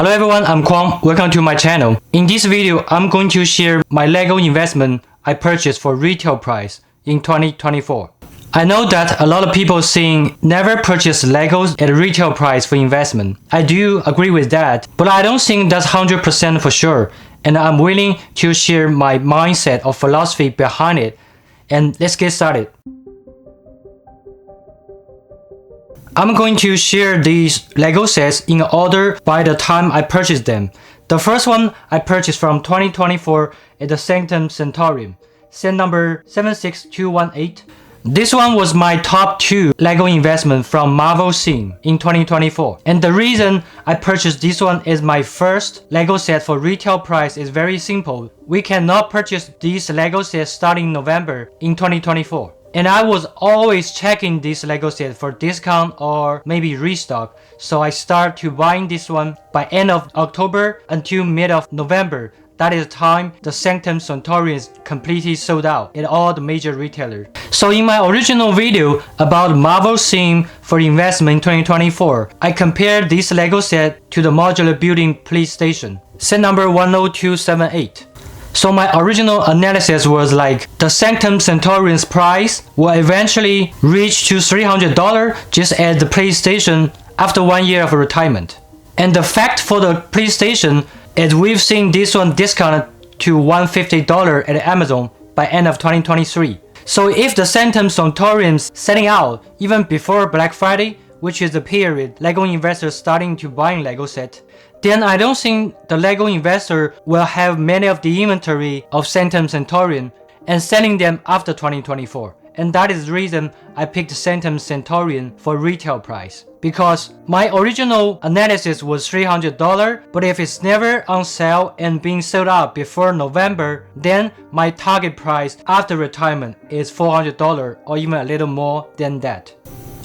Hello everyone, I'm Kwang. Welcome to my channel. In this video, I'm going to share my LEGO investment I purchased for retail price in 2024. I know that a lot of people saying never purchase Legos at retail price for investment. I do agree with that, but I don't think that's 100% for sure, and I'm willing to share my mindset or philosophy behind it. And let's get started. I'm going to share these LEGO sets in order by the time I purchased them. The first one I purchased from 2024 is the Sanctum Sanctorum, set number 76218. This one was my top 2 LEGO investment from Marvel scene in 2024. And the reason I purchased this one is my first LEGO set for retail price is very simple. We cannot purchase these LEGO sets starting November in 2024. And I was always checking this LEGO set for discount or maybe restock. So I start to buying this one by end of October until mid of November. That is the time the Sanctum Sanctorum is completely sold out at all the major retailers. So in my original video about Marvel scene for investment in 2024, I compared this LEGO set to the modular building PlayStation, set number 10278. So my original analysis was like the Sanctum Sanctorum's price will eventually reach to $300 just as the PlayStation after 1 year of retirement. And the fact for the PlayStation is we've seen this one discounted to $150 at Amazon by end of 2023. So if the Sanctum Sanctorum's selling out even before Black Friday, which is the period LEGO investors starting to buying LEGO set, then I don't think the LEGO investor will have many of the inventory of Sanctum Sanctorum and selling them after 2024. And that is the reason I picked Sanctum Sanctorum for retail price. Because my original analysis was $300, but if it's never on sale and being sold out before November, then my target price after retirement is $400 or even a little more than that.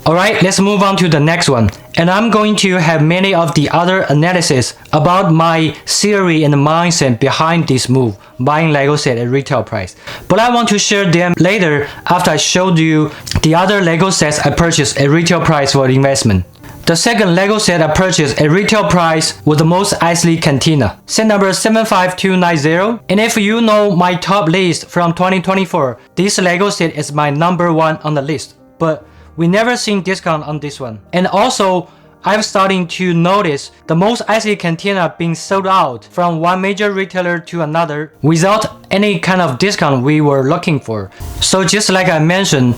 Alright, let's move on to the next one. And I'm going to have many of the other analysis about my theory and mindset behind this move, buying LEGO set at retail price. But I want to share them later after I showed you the other LEGO sets I purchased at retail price for investment. The second LEGO set I purchased at retail price was the most Eisley Cantina, set number 75290. And if you know my top list from 2024, this LEGO set is my number 1 on the list. But we never seen discount on this one. And also, I'm starting to notice the most Eisley Cantina being sold out from one major retailer to another without any kind of discount we were looking for. So just like I mentioned,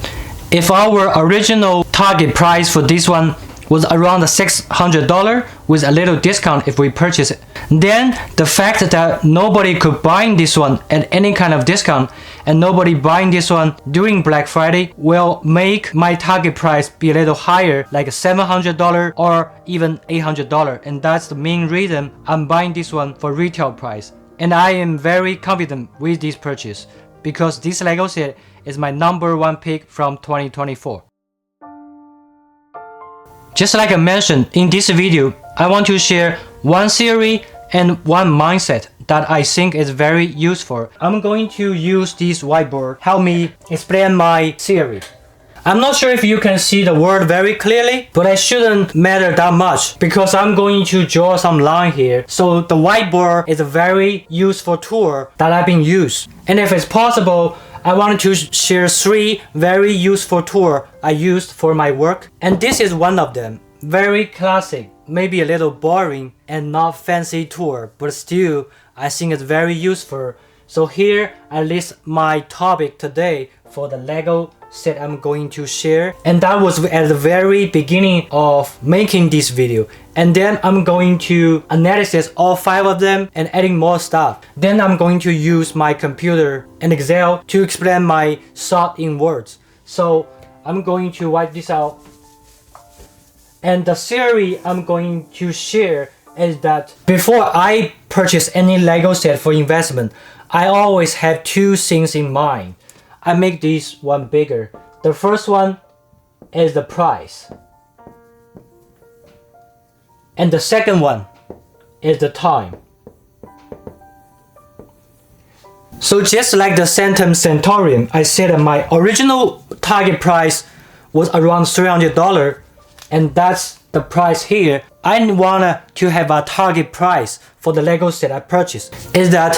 if our original target price for this one was around $600 with a little discount if we purchase it, then the fact that nobody could buy this one at any kind of discount and nobody buying this one during Black Friday will make my target price be a little higher, like $700 or even $800. And that's the main reason I'm buying this one for retail price. And I am very confident with this purchase because this LEGO set is my number 1 pick from 2024. Just like I mentioned in this video, I want to share one theory and one mindset that I think is very useful. I'm going to use this whiteboard help me explain my theory. I'm not sure if you can see the word very clearly, but it shouldn't matter that much because I'm going to draw some line here. So the whiteboard is a very useful tool that I've been used. And if it's possible, I wanted to share 3 very useful tools I used for my work. And this is one of them. Very classic, maybe a little boring and not fancy tool, but still I think it's very useful. So here I list my topic today for the LEGO set I'm going to share. And that was at the very beginning of making this video. And then I'm going to analyze all 5 of them and adding more stuff. Then I'm going to use my computer and Excel to explain my thought in words. So I'm going to write this out. And the theory I'm going to share is that before I purchase any LEGO set for investment, I always have 2 things in mind. I make this one bigger. The first one is the price. And the second one is the time. So just like the Sanctum Sanctorum, I said that my original target price was around $300, and that's the price here, I want to have a target price for the Lego set I purchased. Is that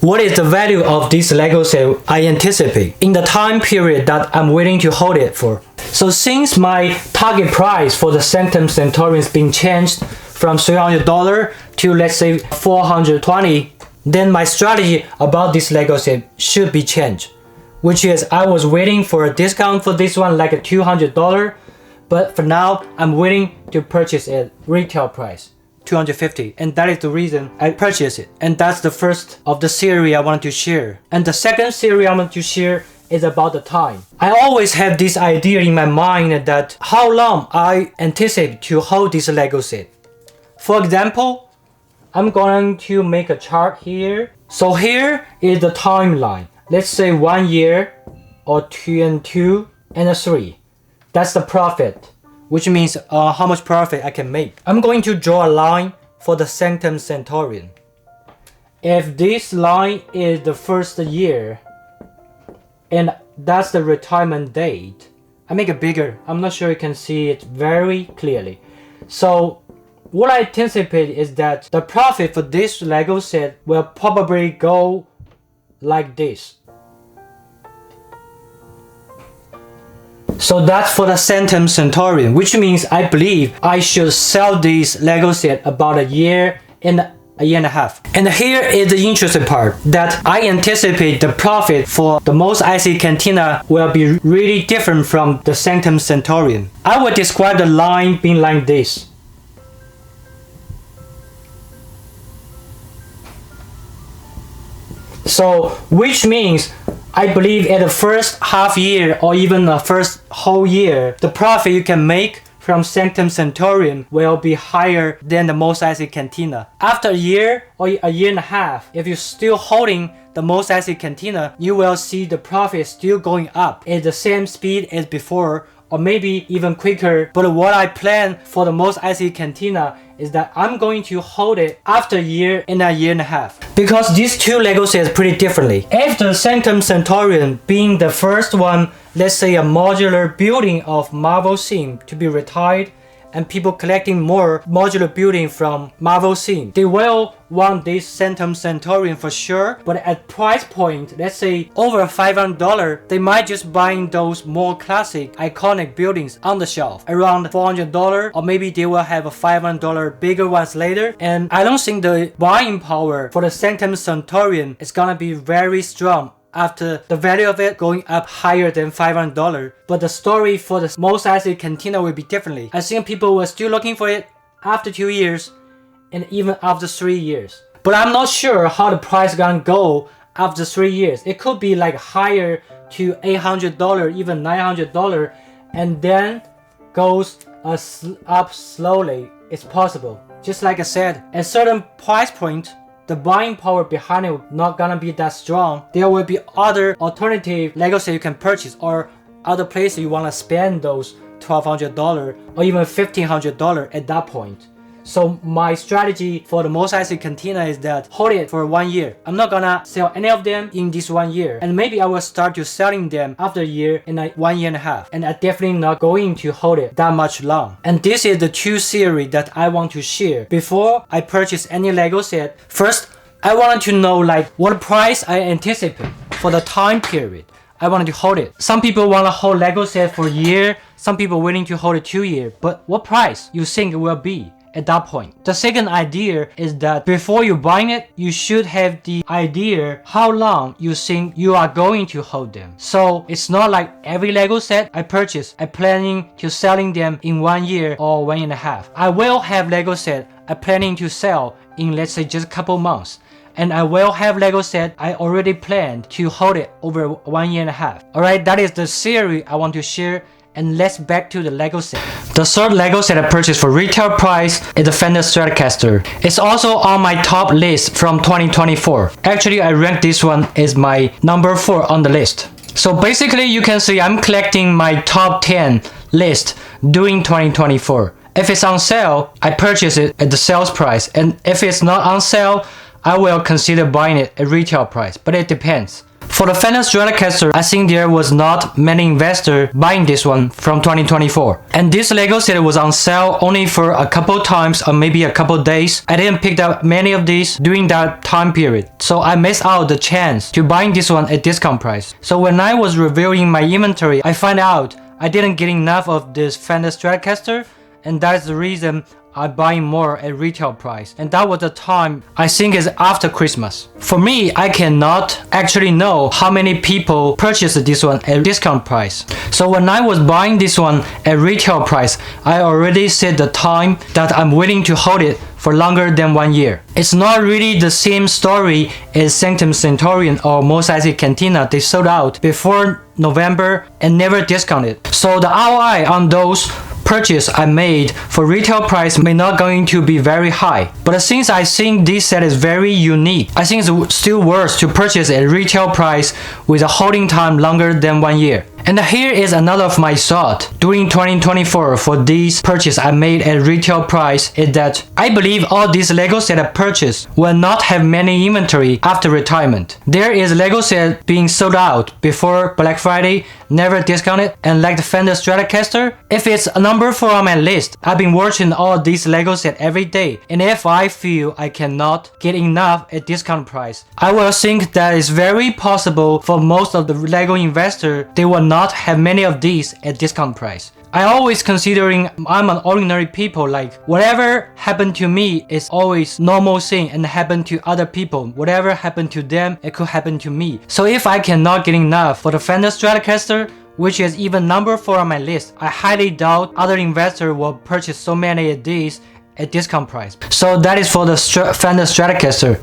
what is the value of this Lego set I anticipate in the time period that I'm willing to hold it for. So since my target price for the Sanctum Sanctorum is being changed from $300 to let's say $420, then my strategy about this Lego set should be changed. Which is I was waiting for a discount for this one like a $200, but for now I'm willing to purchase at retail price. $250, and that is the reason I purchased it. And that's the first of the series I want to share. And the second series I want to share is about the time. I always have this idea in my mind that how long I anticipate to hold this Lego set. For example, I'm going to make a chart here. So here is the timeline. Let's say 1 year or 2 and 2 and a 3. That's the profit, which means how much profit I can make. I'm going to draw a line for the Sanctum Sanctorum. If this line is the first year, and that's the retirement date, I make it bigger. I'm not sure you can see it very clearly. So what I anticipate is that the profit for this Lego set will probably go like this. So that's for the Sanctum Sanctorum, which means I believe I should sell this Lego set about a year and a half. And here is the interesting part, that I anticipate the profit for the most Eisley Cantina will be really different from the Sanctum Sanctorum. I would describe the line being like this. So, which means I believe at the first half year or even the first whole year, the profit you can make from Sanctum Sanctorum will be higher than the Mos Eisley Cantina. After a year or a year and a half, if you're still holding the Mos Eisley Cantina, you will see the profit still going up at the same speed as before, or maybe even quicker. But what I plan for the Mos Eisley Cantina is that I'm going to hold it after a year and a half. Because these two Lego sets pretty differently. After Sanctum Sanctorum being the first one, let's say a modular building of Marvel theme to be retired, and people collecting more modular building from Marvel theme, they will want this Sanctum Sanctorum for sure, but at price point, let's say over $500, they might just buying those more classic, iconic buildings on the shelf, around $400, or maybe they will have a $500 bigger ones later. And I don't think the buying power for the Sanctum Sanctorum is gonna be very strong after the value of it going up higher than $500. But the story for the Mos Eisley Cantina will be differently. I think people were still looking for it after 2 years and even after 3 years. But I'm not sure how the price gonna go after 3 years. It could be like higher to $800, even $900, and then goes up slowly. It's possible. Just like I said, at certain price point, the buying power behind it not gonna be that strong. There will be other alternative Lego sets you can purchase, or other places you wanna spend those $1,200 or even $1,500 at that point. So my strategy for the Mos Eisley Cantina is that hold it for 1 year. I'm not gonna sell any of them in this 1 year, and maybe I will start to selling them after a year and 1 year and a half. And I'm definitely not going to hold it that much long. And this is the two series that I want to share. Before I purchase any Lego set, first I wanted to know like what price I anticipate for the time period I wanted to hold it. Some people want to hold Lego set for a year, some people willing to hold it 2 years, but what price you think it will be at that point? The second idea is that before you buying it, you should have the idea how long you think you are going to hold them. So it's not like every Lego set I purchase, I'm planning to selling them in 1 year or 1 and a half. I will have Lego set I'm planning to sell in, let's say, just a couple months. And I will have Lego set I already planned to hold it over 1 year and a half. Alright, that is the series I want to share. And let's back to the Lego set. The third Lego set I purchased for retail price is the Fender Stratocaster. It's also on my top list from 2024. Actually, I ranked this one as my number 4 on the list. So basically, you can see I'm collecting my top 10 list during 2024. If it's on sale, I purchase it at the sales price. And if it's not on sale, I will consider buying it at retail price, but it depends. For the Fender Stratocaster, I think there was not many investors buying this one from 2024. And this Lego set was on sale only for a couple times or maybe a couple days. I didn't pick up many of these during that time period. So I missed out the chance to buying this one at discount price. So when I was reviewing my inventory, I find out I didn't get enough of this Fender Stratocaster, and that's the reason I'm buying more at retail price. And that was the time, I think is after Christmas. For me, I cannot actually know how many people purchased this one at discount price. So when I was buying this one at retail price, I already set the time that I'm willing to hold it for longer than 1 year. It's not really the same story as Sanctum Sanctorum or most Eisley Cantina. They sold out before November and never discounted. So the ROI on those purchase I made for retail price may not going to be very high. But since I think this set is very unique, I think it's still worth to purchase at retail price with a holding time longer than 1 year. And here is another of my thought during 2024 for this purchase I made at retail price is that I believe all these Lego set I purchased will not have many inventory after retirement. There is Lego set being sold out before Black Friday, never discounted, and like the Fender Stratocaster, if it's a number 4 on my list, I've been watching all these Lego set every day, and if I feel I cannot get enough at discount price, I will think that it's very possible for most of the Lego investor, they will not have many of these at discount price. I always considering I'm an ordinary people, like whatever happened to me is always normal thing and happen to other people. Whatever happened to them, it could happen to me. So if I cannot get enough for the Fender Stratocaster, which is even number 4 on my list, I highly doubt other investors will purchase so many of these at discount price. So that is for the Fender Stratocaster.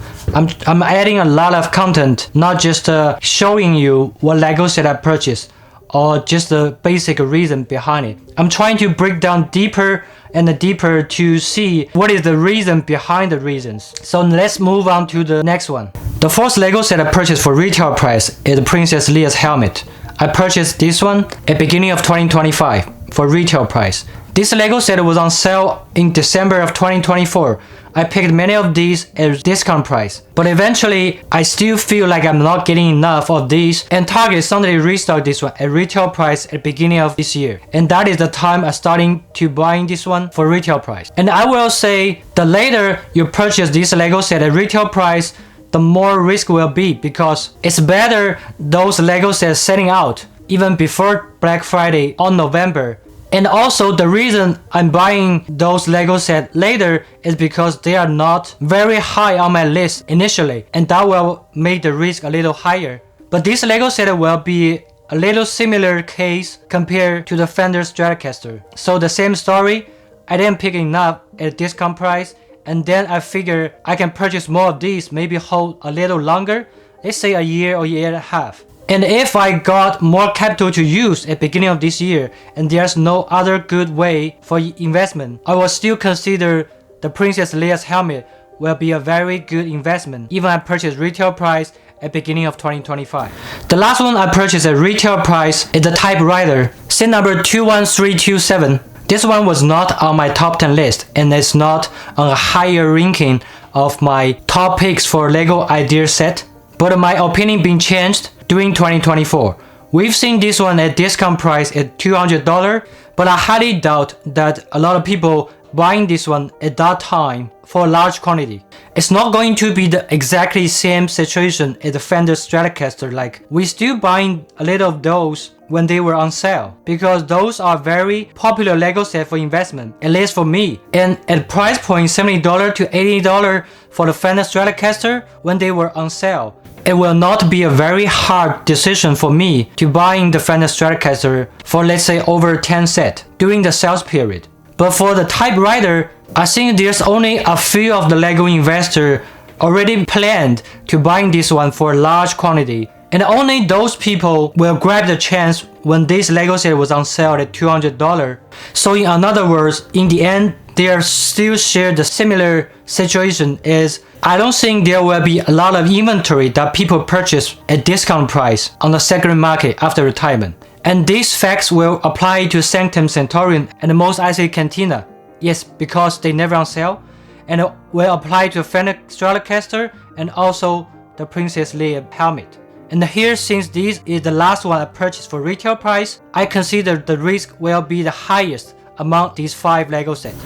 I'm adding a lot of content, not just showing you what Lego set I purchased or just the basic reason behind it. I'm trying to break down deeper and deeper to see what is the reason behind the reasons. So let's move on to the next one. The first Lego set I purchased for retail price is Princess Leia's helmet. I purchased this one at beginning of 2025 for retail price. This Lego set was on sale in December of 2024. I picked many of these at discount price, but eventually I still feel like I'm not getting enough of these, and Target suddenly restocked this one at retail price at beginning of this year, and that is the time I starting to buying this one for retail price. And I will say the later you purchase this Lego set at retail price, the more risk will be, because it's better those Lego sets selling out even before Black Friday on November. And also the reason I'm buying those Lego sets later is because they are not very high on my list initially, and that will make the risk a little higher. But this Lego set will be a little similar case compared to the Fender Stratocaster. So the same story, I didn't pick enough at discount price, and then I figure I can purchase more of these, maybe hold a little longer, let's say a year or year and a half. And if I got more capital to use at beginning of this year and there's no other good way for investment, I will still consider the Princess Leia's helmet will be a very good investment even I purchased retail price at beginning of 2025. The last one I purchased at retail price is the Typewriter, set number 21327. This one was not on my top 10 list and it's not on a higher ranking of my top picks for Lego idea set, but my opinion been changed during 2024. We've seen this one at discount price at $200, but I highly doubt that a lot of people buying this one at that time for a large quantity. It's not going to be the exactly same situation as the Fender Stratocaster, like we still buying a little of those when they were on sale, because those are very popular Lego set for investment, at least for me. And at price point $70 to $80 for the Fender Stratocaster when they were on sale, it will not be a very hard decision for me to buying the Fender Stratocaster for let's say over 10 set during the sales period. But for the Typewriter, I think there's only a few of the Lego investor already planned to buying this one for a large quantity, and only those people will grab the chance when this Lego set was on sale at $200. So in other words, in the end, they are still share the similar situation is I don't think there will be a lot of inventory that people purchase at discount price on the secondary market after retirement. And these facts will apply to Sanctum, Sanctorum, and most Eisley Cantina. Yes, because they never on sale, and it will apply to Fender Stratocaster and also the Princess Leia helmet. And here, since this is the last one I purchased for retail price, I consider the risk will be the highest among these 5 Lego sets.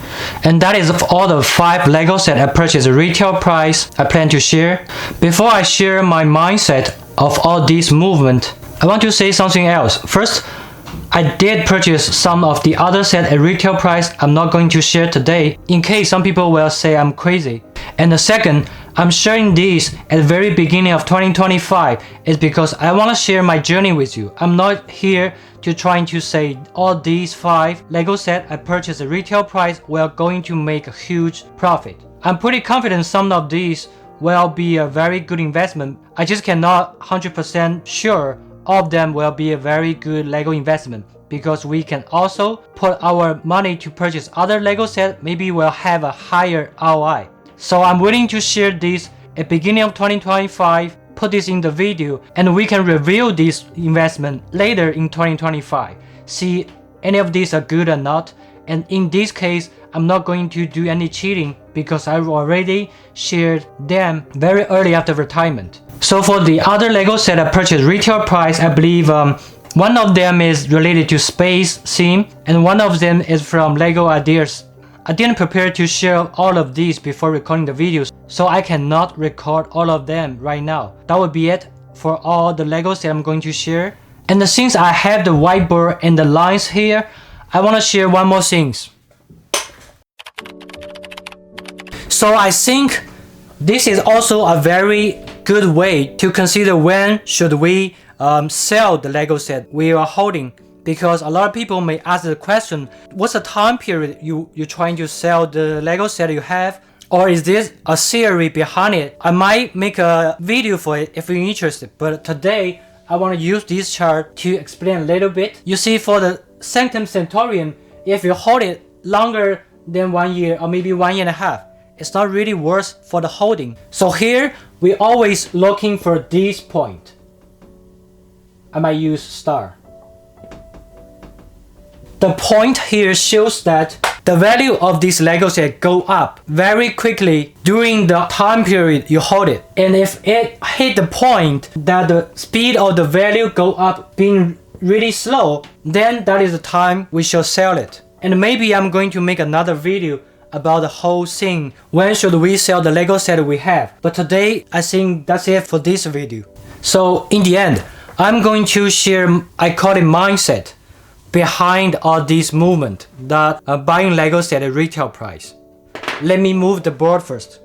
And that is of all the 5 Lego sets I purchased at retail price I plan to share. Before I share my mindset of all these movement, I want to say something else. First, I did purchase some of the other sets at retail price I'm not going to share today, in case some people will say I'm crazy. And the second, I'm sharing this at the very beginning of 2025 is because I want to share my journey with you. I'm not here to trying to say all these 5 Lego sets I purchased at retail price were going to make a huge profit. I'm pretty confident some of these will be a very good investment. I just cannot 100% sure all of them will be a very good Lego investment, because we can also put our money to purchase other Lego sets, maybe we'll have a higher ROI. So I'm willing to share this at beginning of 2025, put this in the video, and we can review this investment later in 2025. See any of these are good or not. And in this case, I'm not going to do any cheating because I've already shared them very early after retirement. So for the other Lego set I purchased retail price, I believe one of them is related to space theme, and one of them is from Lego Ideas. I didn't prepare to share all of these before recording the videos, so I cannot record all of them right now. That would be it for all the Legos that I'm going to share. And since I have the whiteboard and the lines here, I want to share one more thing. So I think this is also a very good way to consider when should we sell the Lego set we are holding. Because a lot of people may ask the question, what's the time period you're trying to sell the Lego set you have? Or is this a theory behind it? I might make a video for it if you're interested. But today, I want to use this chart to explain a little bit. You see, for the Sanctum Sanctorum, if you hold it longer than 1 year or maybe 1 year and a half, it's not really worth for the holding. So here, we're always looking for this point. I might use star. The point here shows that the value of this Lego set go up very quickly during the time period you hold it. And if it hit the point that the speed of the value go up being really slow, then that is the time we should sell it. And maybe I'm going to make another video about the whole thing. When should we sell the Lego set we have? But today, I think that's it for this video. So in the end, I'm going to share, I call it mindset, behind all this movement that buying Lego set at retail price. Let me move the board first.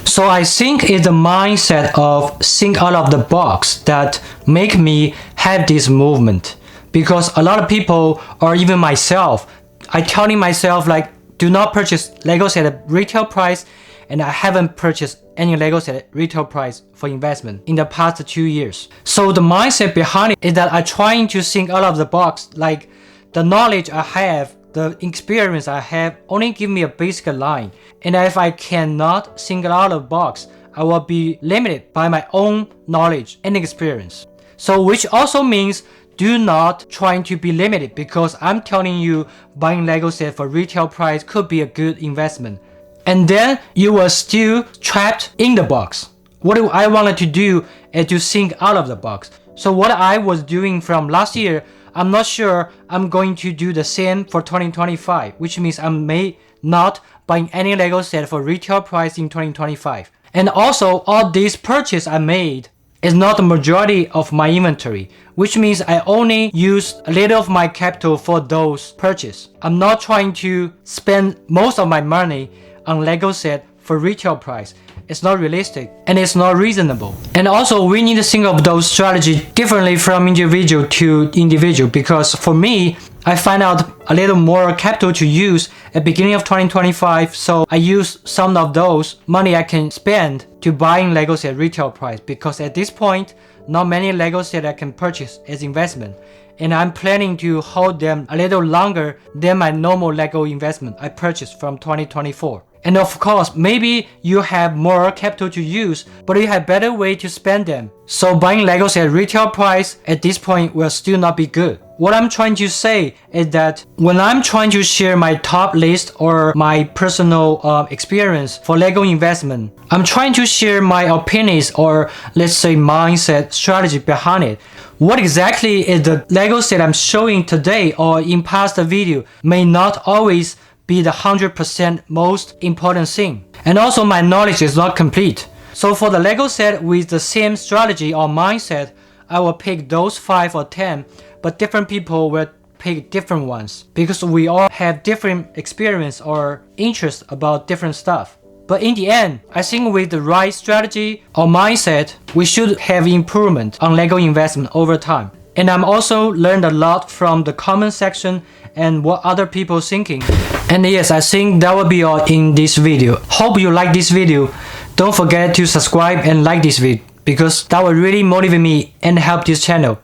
So I think it's the mindset of think out of the box that make me have this movement. Because a lot of people, or even myself, I telling myself like, do not purchase Lego set at retail price, and I haven't purchased any Lego set at retail price for investment in the past 2 years. So the mindset behind it is that I'm trying to think out of the box, like the knowledge I have, the experience I have only give me a basic line. And if I cannot think out of the box, I will be limited by my own knowledge and experience. So which also means do not trying to be limited, because I'm telling you buying Lego set for retail price could be a good investment. And then you are still trapped in the box. What I wanted to do is to think out of the box. So what I was doing from last year, I'm not sure I'm going to do the same for 2025, which means I may not buying any Lego set for retail price in 2025. And also, all these purchases I made is not the majority of my inventory, which means I only use a little of my capital for those purchases. I'm not trying to spend most of my money on Lego set for retail price. It's not realistic and it's not reasonable. And also we need to think of those strategies differently from individual to individual, because for me, I find out a little more capital to use at beginning of 2025, so I use some of those money I can spend to buying Lego set retail price, because at this point, not many Lego set I can purchase as investment. And I'm planning to hold them a little longer than my normal Lego investment I purchased from 2024. And of course, maybe you have more capital to use, but you have better way to spend them. So buying Legos at retail price at this point will still not be good. what I'm trying to say is that when I'm trying to share my top list or my personal experience for Lego investment, I'm trying to share my opinions or let's say mindset strategy behind it. What exactly is the Lego set I'm showing today or in past video may not always be the 100% most important thing. And also my knowledge is not complete. So for the Lego set with the same strategy or mindset, I will pick those 5 or 10, but different people will pick different ones because we all have different experience or interest about different stuff. But in the end, I think with the right strategy or mindset, we should have improvement on Lego investment over time. And I'm also learned a lot from the comment section and what other people thinking. And yes, I think that will be all in this video. Hope you like this video. Don't forget to subscribe and like this video because that will really motivate me and help this channel.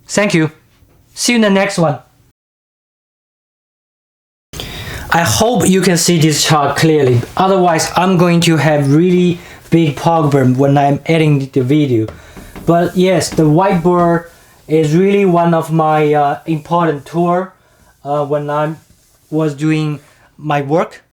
Thank you. See you in the next one. I hope you can see this chart clearly. Otherwise, I'm going to have really big problem when I'm editing the video. But yes, the whiteboard is really one of my important tool when I was doing my work.